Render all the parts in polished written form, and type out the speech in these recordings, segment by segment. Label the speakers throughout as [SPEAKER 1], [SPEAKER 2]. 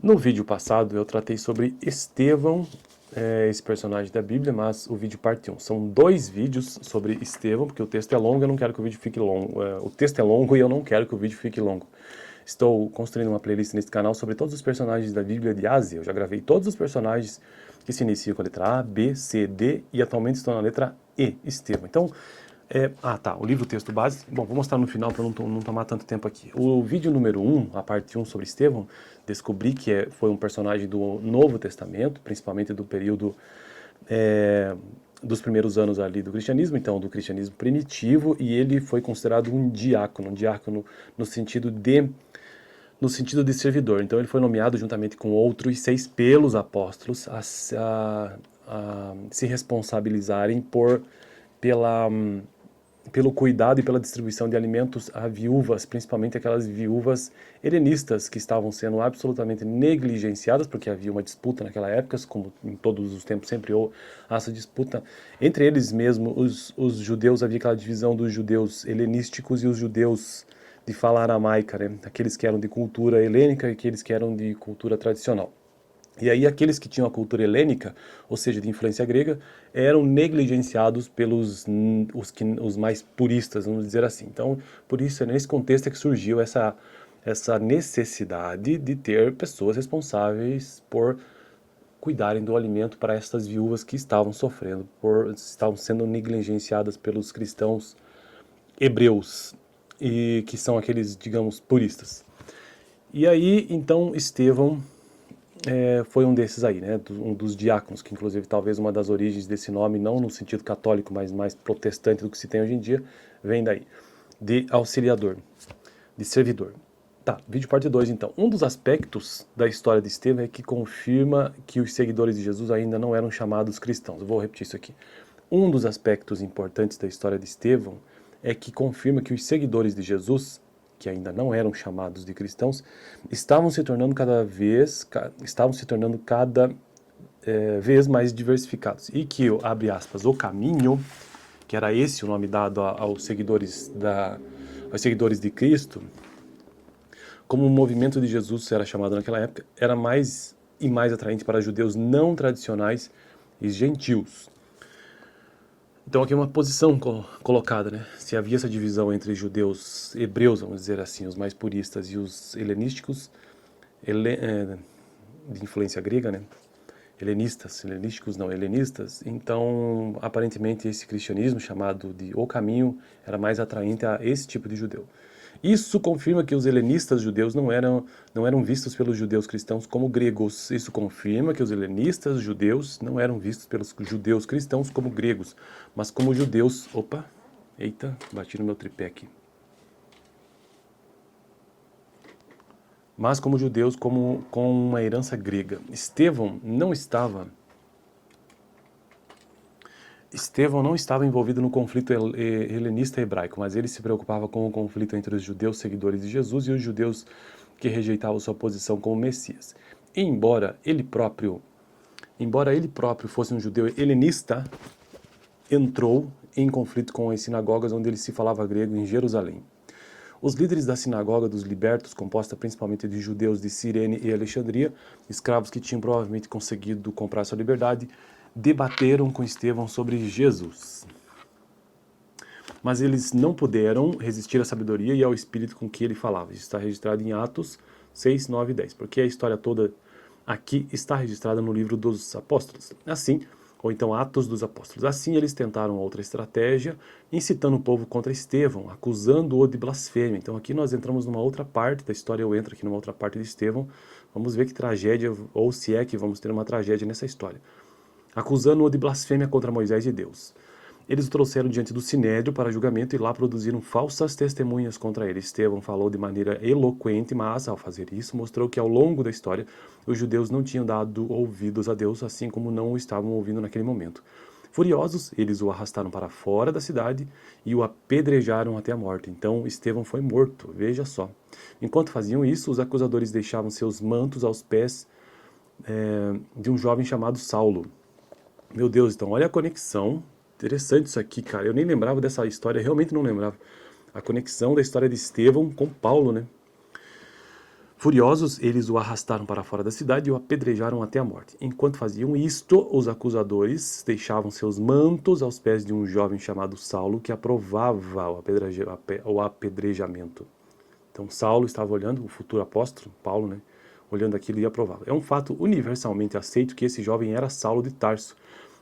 [SPEAKER 1] No vídeo passado eu tratei sobre Estevão, esse personagem da Bíblia, mas o vídeo parte 1. São 2 vídeos sobre Estevão, porque o texto é longo, eu não quero que o vídeo fique longo. O texto é longo e eu não quero que o vídeo fique longo. Estou construindo uma playlist nesse canal sobre todos os personagens da Bíblia de A a Z. Eu já gravei todos os personagens que se iniciam com a letra A, B, C, D e atualmente estão na letra E, Estevão. Então, o livro texto base, bom, vou mostrar no final para não tomar tanto tempo aqui. O vídeo número 1, a parte 1 sobre Estevão, descobri que foi um personagem do Novo Testamento, principalmente do período dos primeiros anos ali do cristianismo, então do cristianismo primitivo, e ele foi considerado um diácono no sentido de servidor. Então ele foi nomeado juntamente com outros 6 pelos apóstolos a se responsabilizarem pelo cuidado e pela distribuição de alimentos a viúvas, principalmente aquelas viúvas helenistas que estavam sendo absolutamente negligenciadas, porque havia uma disputa naquela época, como em todos os tempos sempre houve essa disputa entre eles mesmos, os judeus, havia aquela divisão dos judeus helenísticos e os judeus de fala aramaica, né? Aqueles que eram de cultura helênica e aqueles que eram de cultura tradicional. E aí aqueles que tinham a cultura helênica, ou seja, de influência grega, eram negligenciados pelos os mais puristas, vamos dizer assim. Então, por isso, nesse contexto é que surgiu essa necessidade de ter pessoas responsáveis por cuidarem do alimento para essas viúvas que estavam sofrendo, estavam sendo negligenciadas pelos cristãos hebreus, e que são aqueles, digamos, puristas. E aí, então, Estevão foi um desses aí, né, um dos diáconos, que inclusive talvez uma das origens desse nome, não no sentido católico, mas mais protestante do que se tem hoje em dia, vem daí, de auxiliador, de servidor. Tá, vídeo parte 2 então. Um dos aspectos da história de Estevão é que confirma que os seguidores de Jesus ainda não eram chamados cristãos. Eu vou repetir isso aqui. Um dos aspectos importantes da história de Estevão é que confirma que os seguidores de Jesus, que ainda não eram chamados de cristãos, estavam se tornando cada vez mais diversificados. E que, abre aspas, o caminho, que era esse o nome dado aos seguidores de Cristo, como o movimento de Jesus era chamado naquela época, era mais e mais atraente para judeus não tradicionais e gentios. Então aqui é uma posição colocada, né? Se havia essa divisão entre judeus hebreus, vamos dizer assim, os mais puristas, e os helenísticos, de influência grega, né? Helenistas, então aparentemente esse cristianismo chamado de o caminho era mais atraente a esse tipo de judeu. Isso confirma que os helenistas judeus não eram vistos pelos judeus cristãos como gregos. Isso confirma que os helenistas judeus não eram vistos pelos judeus cristãos como gregos, mas como judeus... Opa, eita, bati no meu tripé aqui. Mas como judeus com uma herança grega. Estevão não estava envolvido no conflito helenista hebraico, mas ele se preocupava com o conflito entre os judeus seguidores de Jesus e os judeus que rejeitavam sua posição como Messias. E embora ele próprio fosse um judeu helenista, entrou em conflito com as sinagogas onde ele se falava grego em Jerusalém. Os líderes da sinagoga dos libertos, composta principalmente de judeus de Cirene e Alexandria, escravos que tinham provavelmente conseguido comprar sua liberdade, debateram com Estevão sobre Jesus. Mas eles não puderam resistir à sabedoria e ao espírito com que ele falava. Isso está registrado em Atos 6, 9 e 10, porque a história toda aqui está registrada no livro dos apóstolos. Assim, ou então Atos dos Apóstolos. Assim eles tentaram outra estratégia, incitando o povo contra Estevão, acusando-o de blasfêmia. Então aqui nós entramos numa outra parte da história, eu entro aqui numa outra parte de Estevão. Vamos ver que tragédia, ou se é que vamos ter uma tragédia nessa história. Acusando-o de blasfêmia contra Moisés e Deus. Eles o trouxeram diante do Sinédrio para julgamento e lá produziram falsas testemunhas contra ele. Estevão falou de maneira eloquente, mas, ao fazer isso, mostrou que ao longo da história os judeus não tinham dado ouvidos a Deus, assim como não o estavam ouvindo naquele momento. Furiosos, eles o arrastaram para fora da cidade e o apedrejaram até a morte. Então Estevão foi morto, veja só. Enquanto faziam isso, os acusadores deixavam seus mantos aos pés de um jovem chamado Saulo. Meu Deus, então olha a conexão. Interessante isso aqui, cara. Eu nem lembrava dessa história, realmente não lembrava. A conexão da história de Estevão com Paulo, né? Furiosos, eles o arrastaram para fora da cidade e o apedrejaram até a morte. Enquanto faziam isto, os acusadores deixavam seus mantos aos pés de um jovem chamado Saulo, que aprovava o apedrejamento. Então Saulo estava olhando, o futuro apóstolo, Paulo, né, olhando aquilo e aprovava. É um fato universalmente aceito que esse jovem era Saulo de Tarso,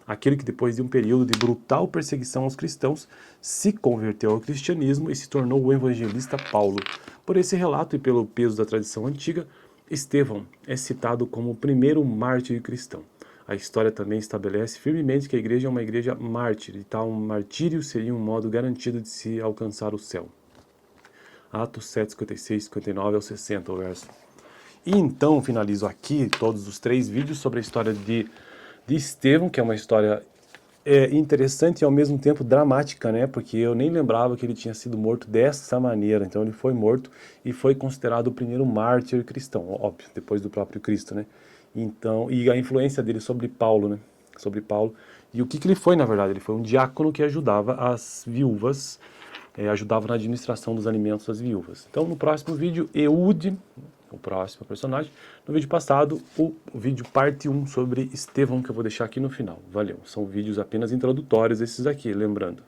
[SPEAKER 1] aquele que depois de um período de brutal perseguição aos cristãos, se converteu ao cristianismo e se tornou o evangelista Paulo. Por esse relato e pelo peso da tradição antiga, Estevão é citado como o primeiro mártir cristão. A história também estabelece firmemente que a igreja é uma igreja mártir, e tal martírio seria um modo garantido de se alcançar o céu. Atos 7, 56, 59 ao 60, o verso. E então finalizo aqui todos os 3 vídeos sobre a história de Estevão, que é uma história interessante e ao mesmo tempo dramática, né? Porque eu nem lembrava que ele tinha sido morto dessa maneira. Então ele foi morto e foi considerado o primeiro mártir cristão, óbvio, depois do próprio Cristo, né? Então, e a influência dele sobre Paulo, né? Sobre Paulo. E o que ele foi, na verdade? Ele foi um diácono que ajudava as viúvas, ajudava na administração dos alimentos das viúvas. Então no próximo vídeo, Eude, o próximo personagem. No vídeo passado, o vídeo parte 1 sobre Estevão, que eu vou deixar aqui no final. Valeu. São vídeos apenas introdutórios esses aqui, lembrando.